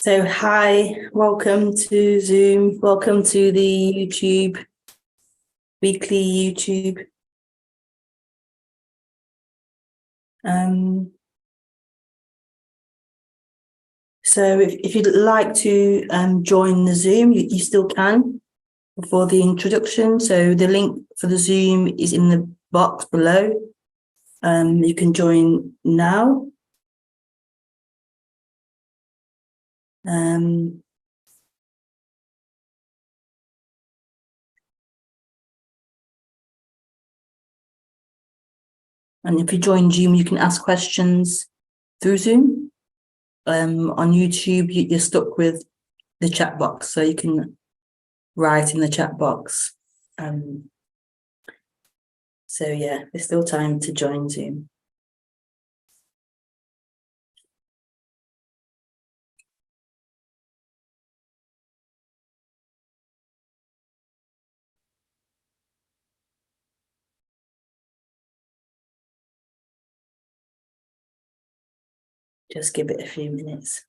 So hi, welcome to Zoom, welcome to the weekly YouTube. So if you'd like to join the Zoom, you still can before the introduction. So the link for the Zoom is in the box below. You can join now. And if you join Zoom, you can ask questions through Zoom. On YouTube, you're stuck with the chat box, so you can write in the chat box. So yeah, there's still time to join Zoom. Just give it a few minutes.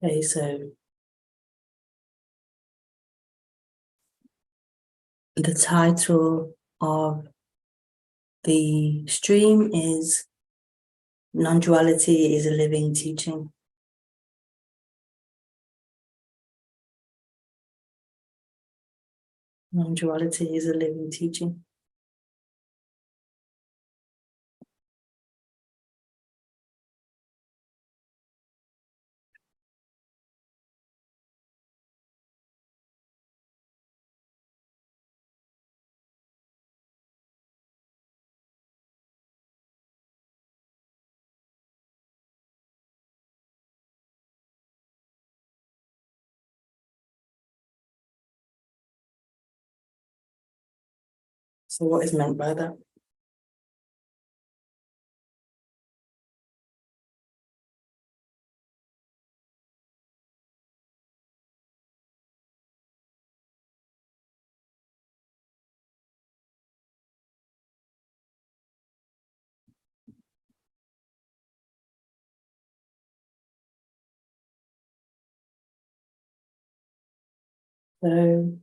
Okay, so the title of the stream is Non-Duality is a Living Teaching. Non-duality is a living teaching. So what is meant by that? So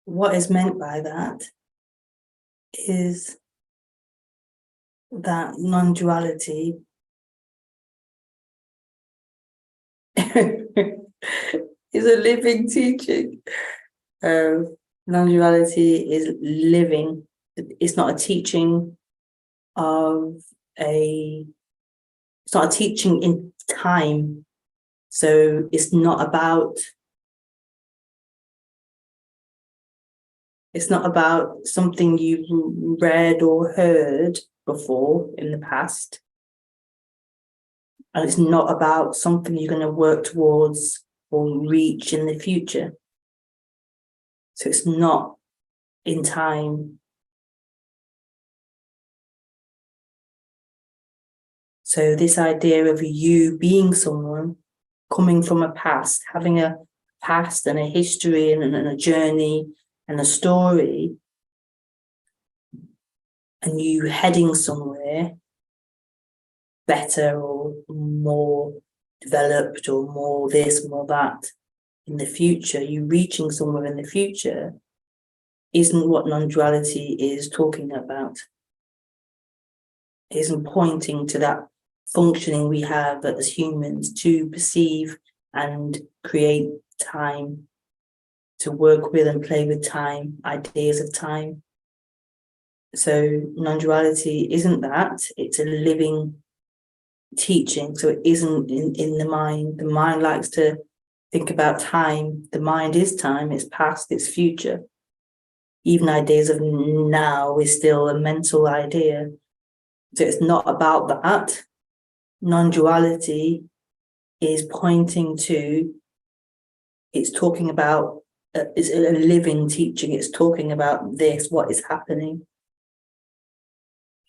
what is meant by that is that non-duality is a living teaching. Non-duality is living. It's not a teaching of a it's not a teaching in time. So it's not about something you've read or heard before in the past. And it's not about something you're going to work towards or reach in the future. So it's not in time. So this idea of you being someone coming from a past, having a past and a history and a journey and a story, and you heading somewhere better or more developed or more this, more that in the future, you reaching somewhere in the future, isn't what non-duality is talking about. It isn't pointing to that functioning we have as humans to perceive and create time, to work with and play with time, ideas of time. So non-duality isn't that, it's a living teaching. So it isn't in the mind. The mind likes to think about time. The mind is time, it's past, it's future. Even ideas of now is still a mental idea. So it's not about that. Non-duality is pointing to, it's talking about, it's a living teaching. It's talking about this, what is happening.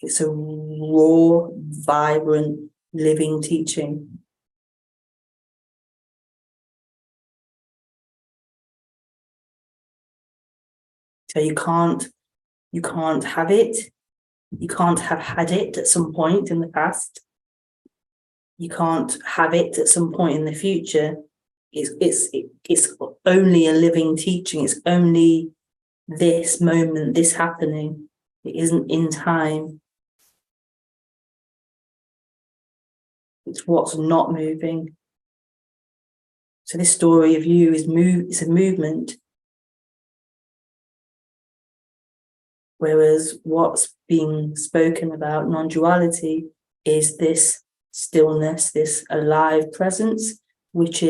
It's a raw, vibrant, living teaching. So you can't have it. You can't have had it at some point in the past. You can't have it at some point in the future. It's only a living teaching. It's only this moment, this happening. It isn't in time. It's what's not moving. So this story of you is it's a movement. Whereas what's being spoken about, non-duality, is this stillness, this alive presence, which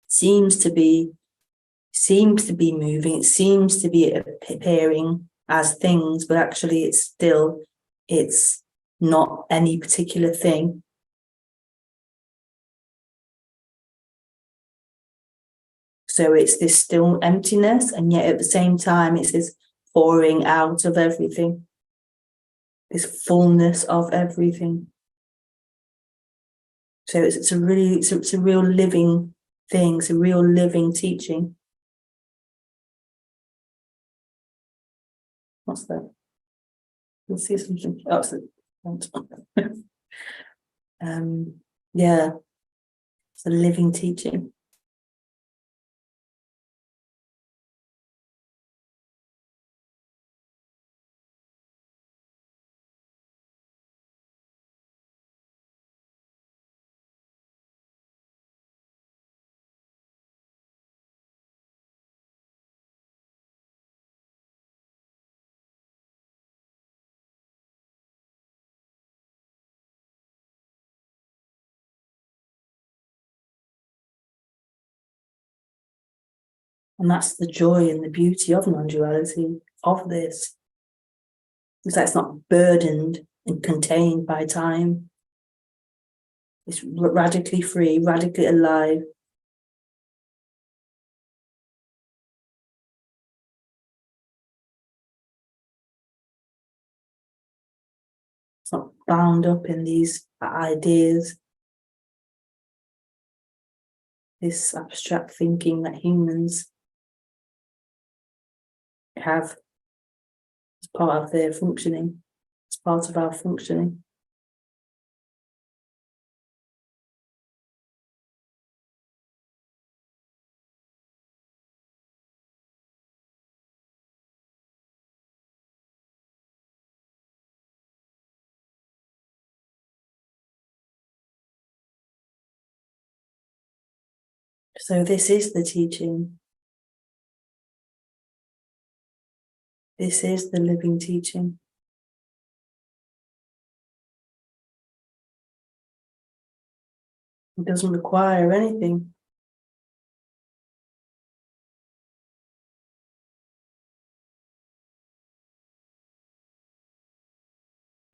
seems to be moving, it seems to be appearing as things, but actually it's not any particular thing. So it's this still emptiness, and yet at the same time, it's this pouring out of everything, this fullness of everything. So it's a real living thing. It's a real living teaching. What's that? You'll see something. Oh, yeah, it's a living teaching. And that's the joy and the beauty of non-duality, of this. Is that it's not burdened and contained by time. It's radically free, radically alive. It's not bound up in these ideas, this abstract thinking that humans have as part of their functioning. It's part of our functioning. So this is the teaching. This is the living teaching. It doesn't require anything.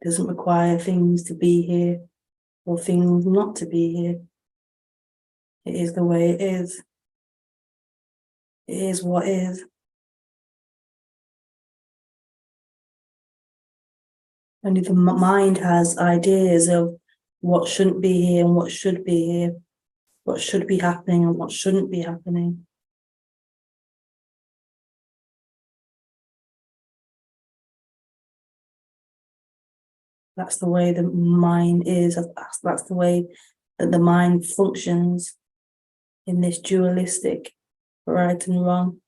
It doesn't require things to be here or things not to be here. It is the way it is. It is what is. Only the mind has ideas of what shouldn't be here and what should be here, what should be happening and what shouldn't be happening. That's the way the mind is. That's the way that the mind functions in this dualistic right and wrong.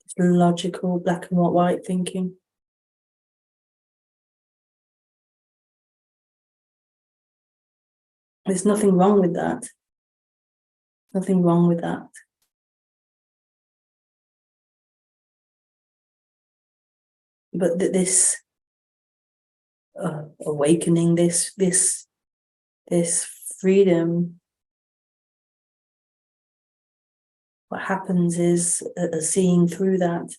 It's logical, black and white thinking. There's nothing wrong with that. Nothing wrong with that. But this awakening, this freedom, what happens is seeing through that,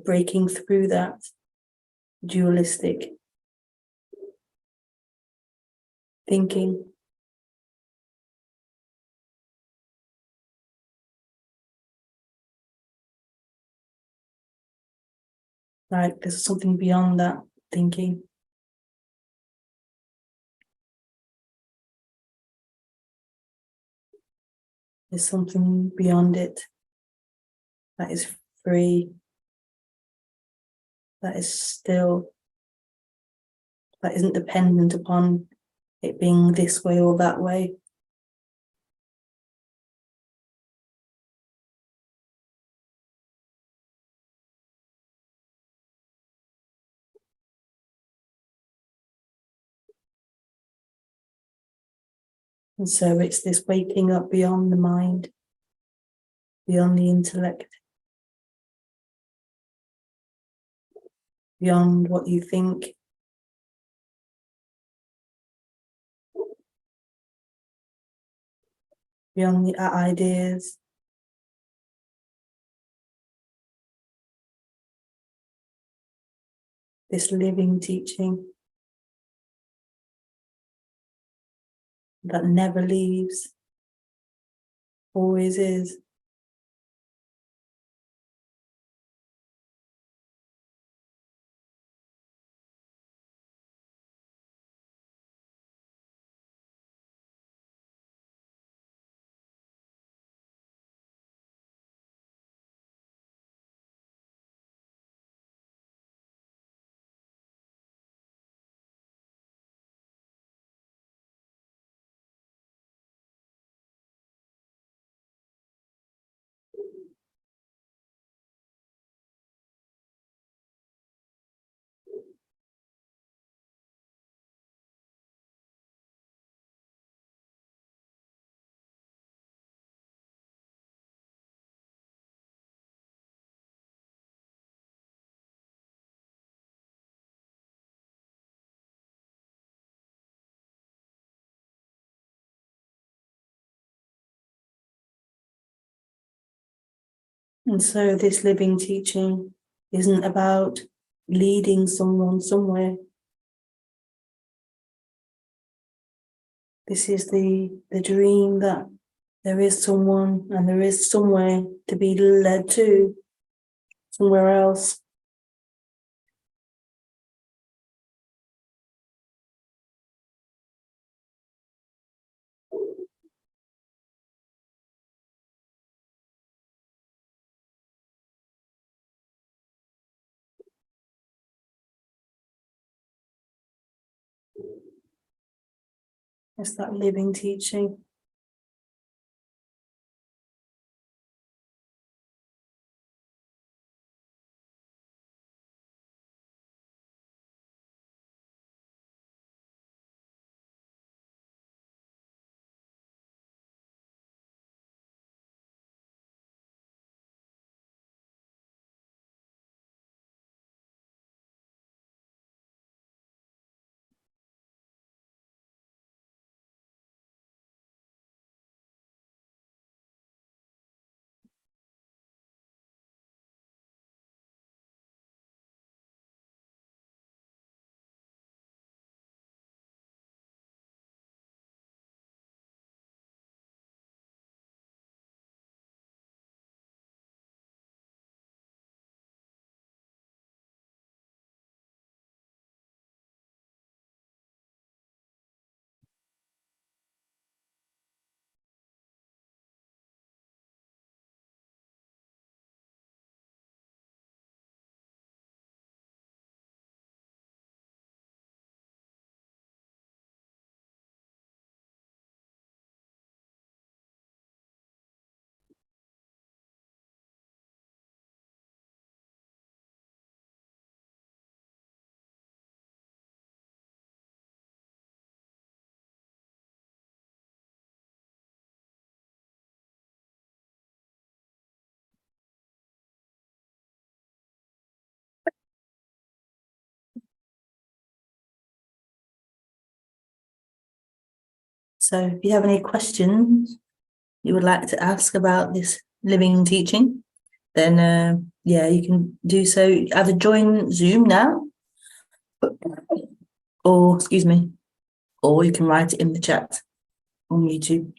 breaking through that dualistic thinking. Like there's something beyond that thinking. There's something beyond it that is free, that is still, that isn't dependent upon it being this way or that way. And so it's this waking up beyond the mind, beyond the intellect, beyond what you think, beyond the ideas. This living teaching that never leaves, always is. And so this living teaching isn't about leading someone somewhere. This is the dream that there is someone and there is somewhere to be led to, somewhere else. It's that living teaching. So if you have any questions you would like to ask about this living teaching, then yeah, you can do so. Either join Zoom now, or excuse me, or you can write it in the chat on YouTube.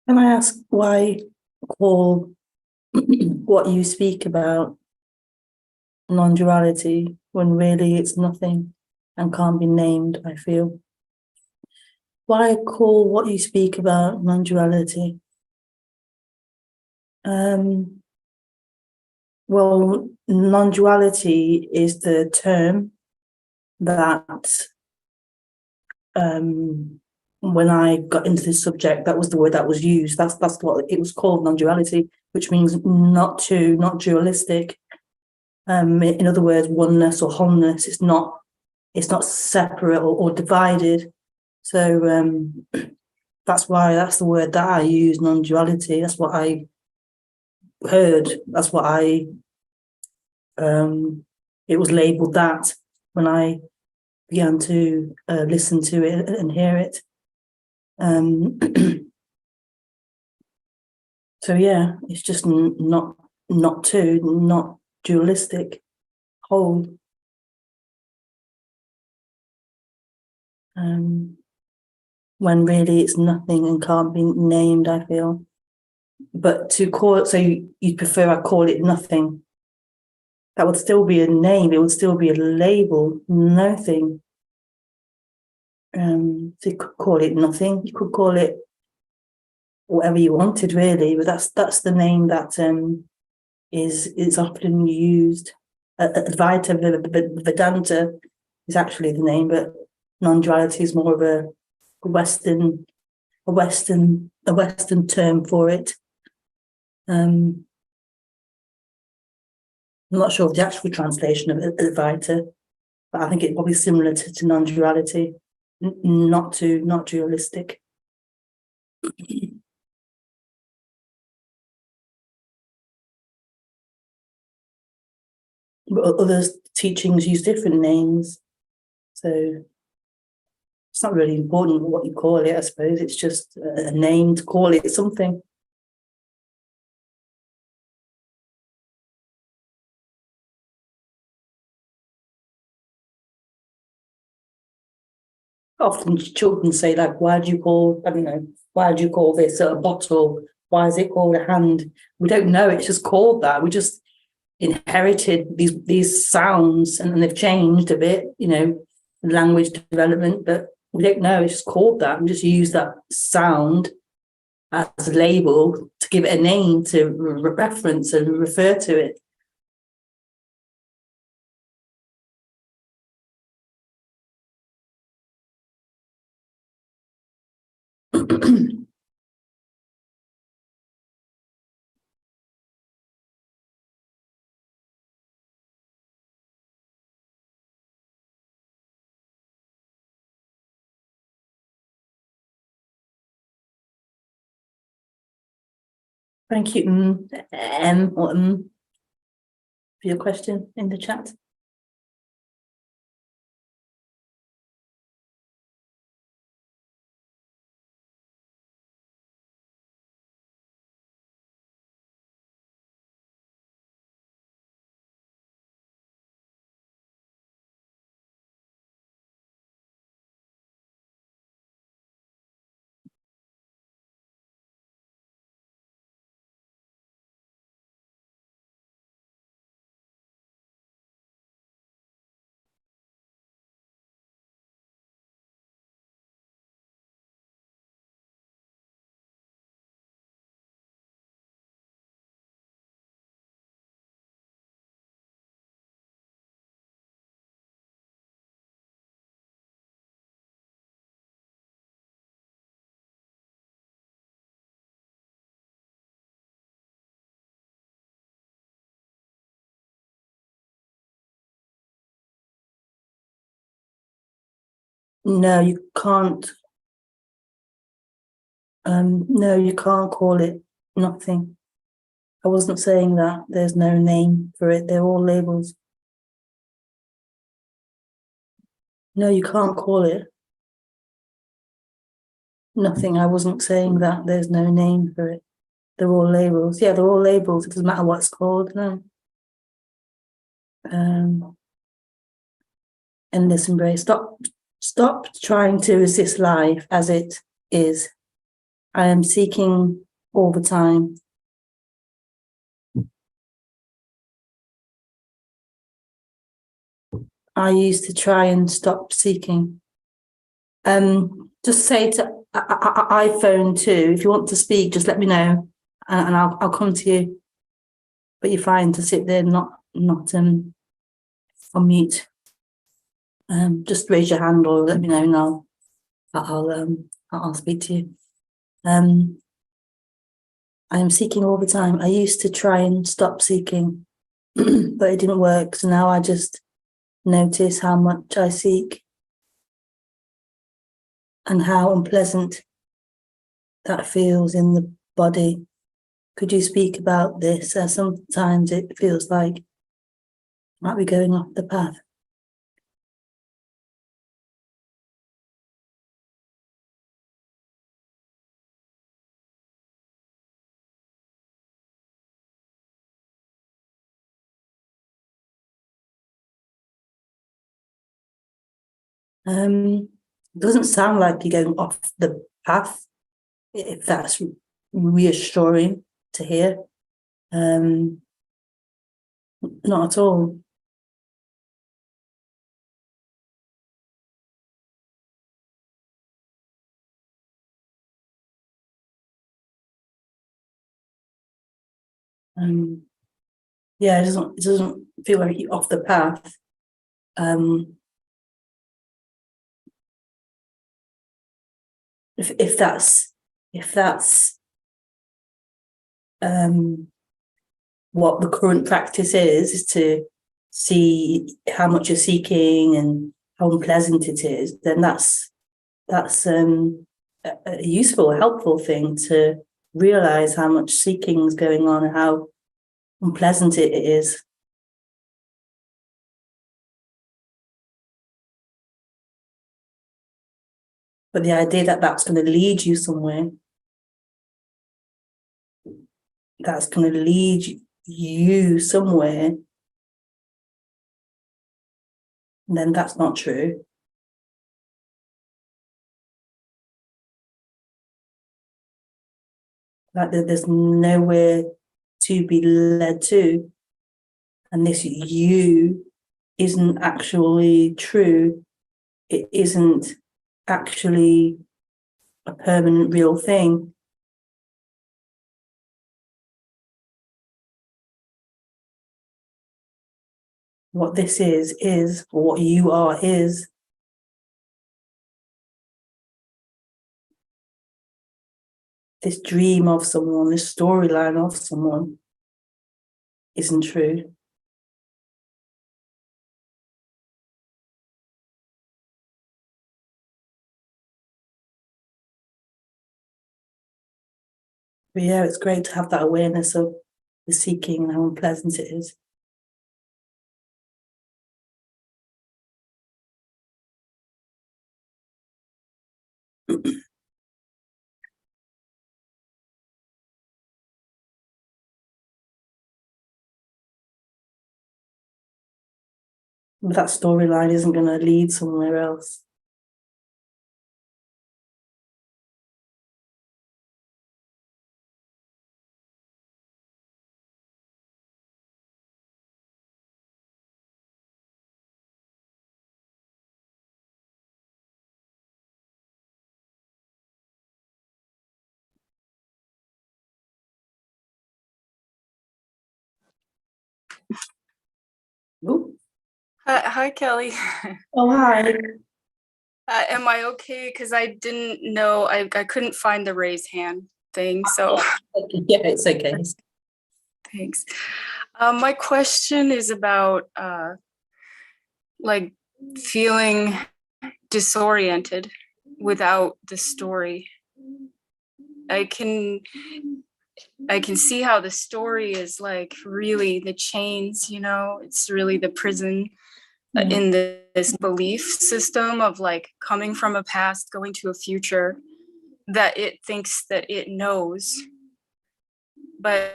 Can I ask why call what you speak about non-duality when really it's nothing and can't be named, I feel? Why call what you speak about non-duality? Well, non-duality is the term that when I got into this subject, that was the word that was used. That's what it was called, non-duality, which means not dualistic. In other words, oneness or wholeness. It's not separate or divided. So that's the word that I use, non-duality. That's what I heard. That's what it was labelled that when I began to listen to it and hear it. So yeah, it's just not dualistic, whole. When really it's nothing and can't be named, I feel. But to call it, so you prefer I call it nothing. That would still be a name, it would still be a label, nothing. So you could call it nothing, you could call it whatever you wanted, really, but that's the name that is often used. Advaita Vedanta is actually the name, but non-duality is more of a Western term for it. I'm not sure of the actual translation of Advaita, but I think it's probably similar to non-duality, not dualistic. But other teachings use different names, so it's not really important what you call it, I suppose. It's just a name to call it something. Often children say, like, why do you call this a bottle? Why is it called a hand? We don't know, it's just called that. We just inherited these sounds and they've changed a bit, language development, but we don't know, it's just called that. We just use that sound as a label to give it a name, to reference and refer to it. Thank you, for your question in the chat. No, you can't. No, you can't call it nothing. I wasn't saying that. There's no name for it. They're all labels. No, you can't call it nothing. I wasn't saying that. There's no name for it. They're all labels. Yeah, they're all labels. It doesn't matter what it's called. No. Endless embrace. Stop trying to resist life as it is. I am seeking all the time. I used to try and stop seeking. Just say to iPhone 2, if you want to speak, just let me know, and I'll come to you. But you're fine to sit there, not on mute. Just raise your hand or let me know, and I'll speak to you. I am seeking all the time. I used to try and stop seeking, but it didn't work. So now I just notice how much I seek and how unpleasant that feels in the body. Could you speak about this? Sometimes it feels like I might be going off the path. Doesn't sound like you're going off the path, if that's reassuring to hear. Not at all. Yeah, it doesn't feel like you're off the path. If that's what the current practice is to see how much you're seeking and how unpleasant it is, then that's a useful, helpful thing to realize how much seeking is going on and how unpleasant it is. But the idea that that's going to lead you somewhere, that's going to lead you somewhere, then that's not true. Like there's nowhere to be led to, and this you isn't actually true. It isn't actually a permanent real thing. What this is, or what you are is. This dream of someone, this storyline of someone isn't true. But yeah, it's great to have that awareness of the seeking and how unpleasant it is. But that storyline isn't going to lead somewhere else. Ooh. Hi, Kelly. Oh, hi. Am I okay? Because I didn't know, I couldn't find the raise hand thing, so Yeah, it's okay. thanks. My question is about like feeling disoriented without the story. I can see how the story is like really the chains, it's really the prison in this belief system of like coming from a past, going to a future that it thinks that it knows. But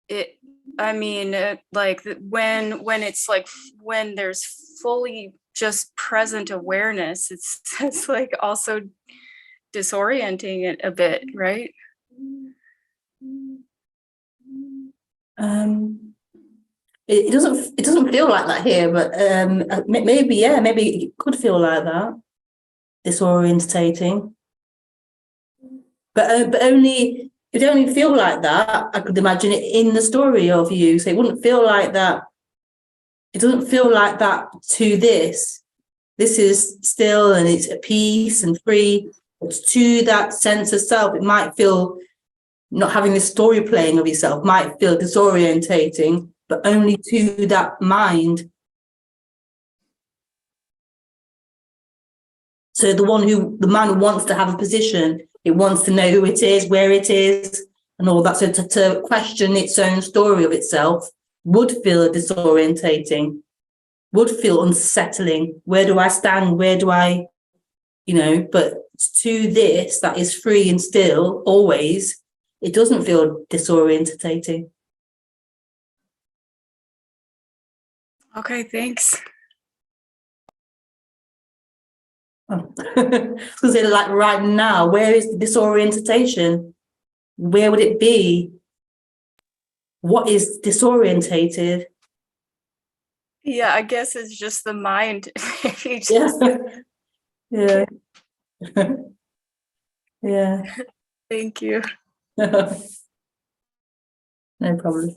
it, I mean, like when it's like when there's fully just present awareness, it's like also disorienting it a bit, right? It doesn't feel like that here, but maybe it could feel like that, disorientating. But only it only feel like that. I could imagine it in the story of you, so it wouldn't feel like that. It doesn't feel like that to this. This is still and it's at peace and free. But to that sense of self, it might feel not having this story playing of yourself might feel disorientating, but only to that mind. So the man who wants to have a position, it wants to know who it is, where it is, and all that. So to question its own story of itself would feel disorientating, would feel unsettling. Where do I stand? Where do I, but to this that is free and still, always, it doesn't feel disorientating. Okay, thanks. Because they're like right now, where is the disorientation? Where would it be? What is disorientated? Yeah, I guess it's just the mind. Maybe Yeah. just- Yeah. Yeah. Thank you. No problem.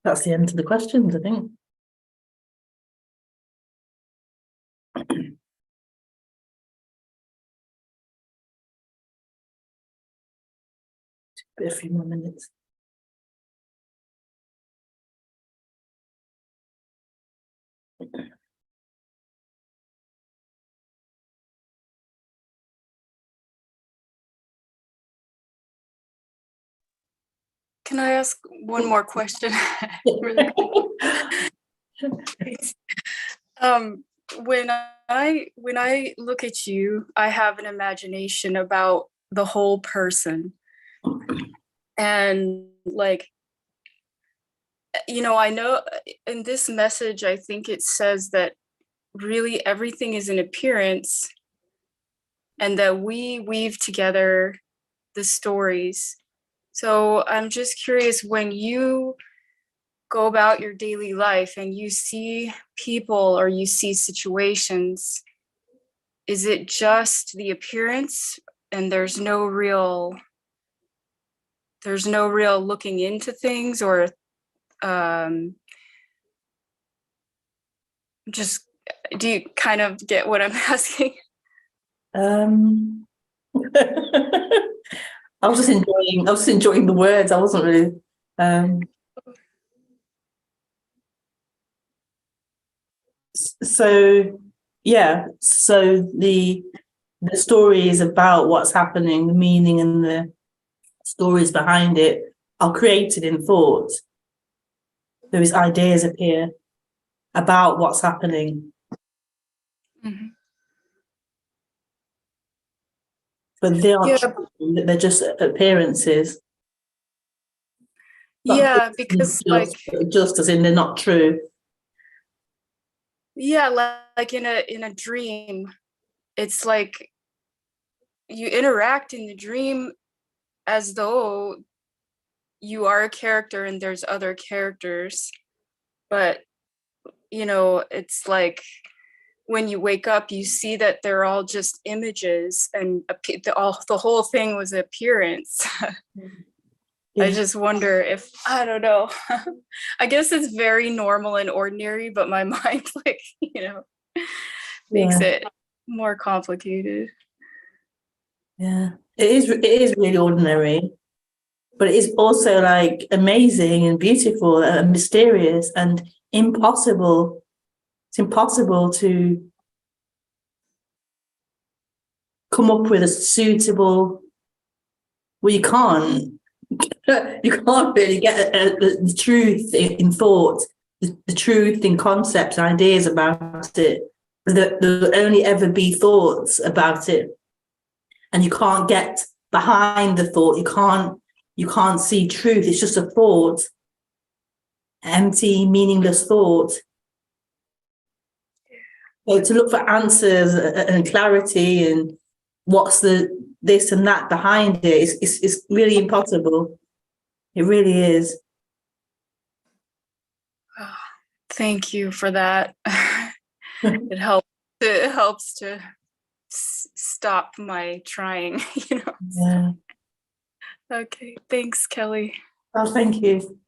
That's the end of the questions, I think. A few more minutes. Can I ask one more question? Really quick. When I look at you, I have an imagination about the whole person. And like, I know in this message, I think it says that really everything is an appearance and that we weave together the stories. So I'm just curious, when you go about your daily life and you see people or you see situations, is it just the appearance and there's no real looking into things, or just, do you kind of get what I'm asking? I was just enjoying the words. I wasn't really so yeah, so the story is about what's happening, the meaning and the stories behind it are created in thought. Those ideas appear about what's happening. Mm-hmm. But they aren't true, they're just appearances. Yeah, because just as in they're not true. Yeah, like in a dream, it's like you interact in the dream as though you are a character and there's other characters, but it's like when you wake up, you see that they're all just images, and the whole thing was appearance. Yeah. I just wonder if, I don't know. I guess it's very normal and ordinary, but my mind, like, makes it more complicated. Yeah, it is really ordinary, but it is also like amazing and beautiful and mysterious and impossible. It's impossible to come up with a suitable. Well, you can't. You can't really get the truth in thought, the truth in concepts, ideas about it. There'll only ever be thoughts about it, and you can't get behind the thought. You can't see truth. It's just a thought, empty, meaningless thought. So to look for answers and clarity and what's the this and that behind it is really impossible. It really is. Oh, thank you for that. It helps to stop my trying. Yeah. Okay, thanks, Kelly. Oh, thank you.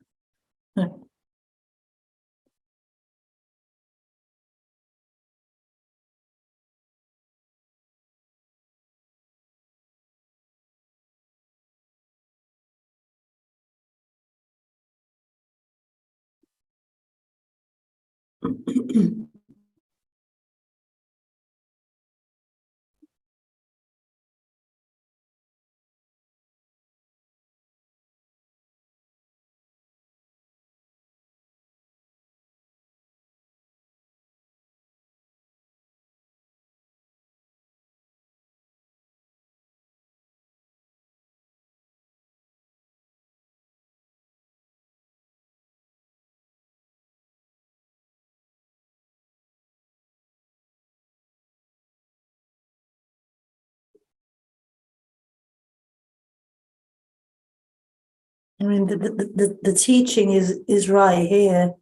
I mean, the teaching is right here.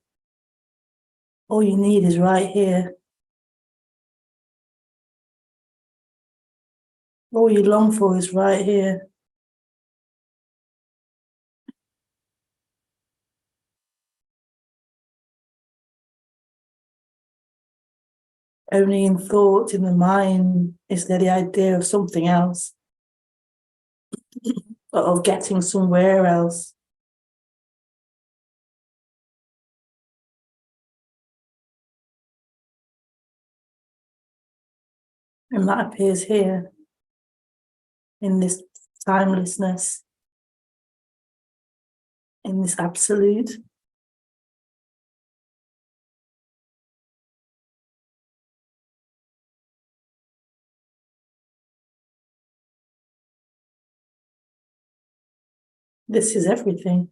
All you need is right here. All you long for is right here. only in thought, in the mind, is there the idea of something else, of getting somewhere else. And that appears here, in this timelessness, in this absolute. This is everything.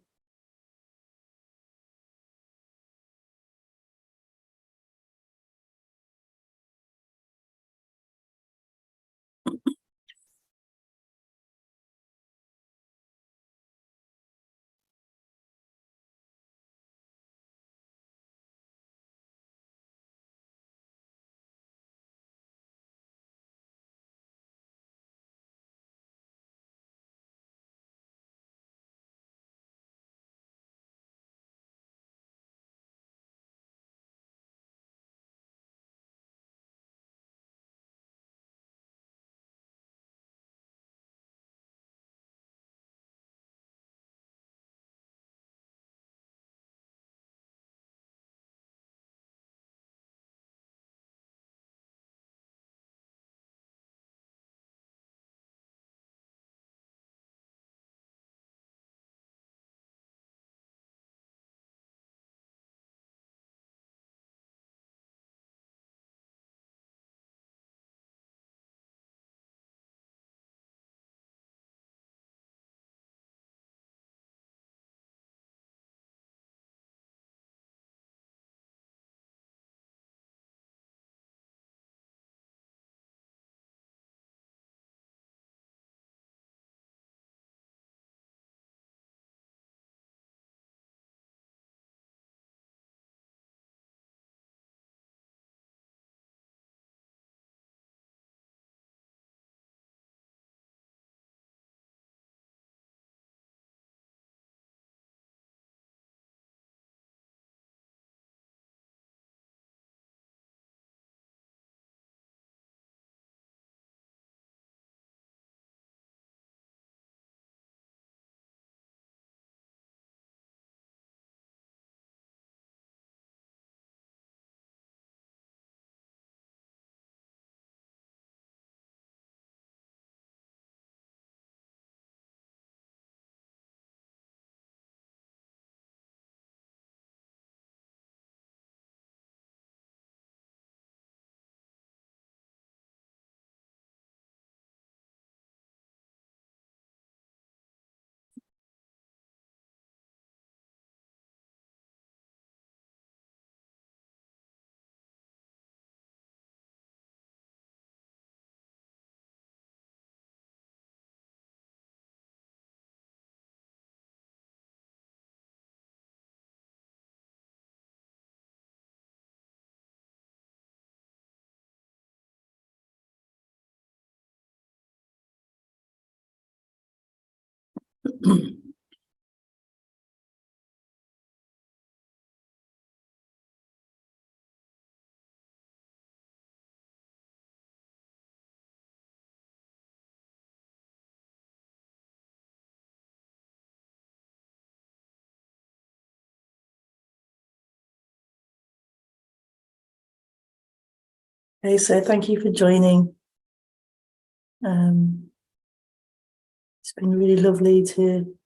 Okay, so thank you for joining. It's been really lovely to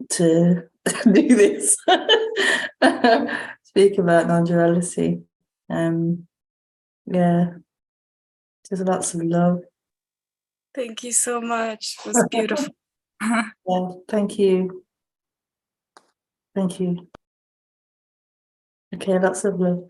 do this. Speak about non-duality. Yeah, just lots of love. Thank you so much. It was beautiful. Yeah, thank you. Thank you. Okay, lots of love.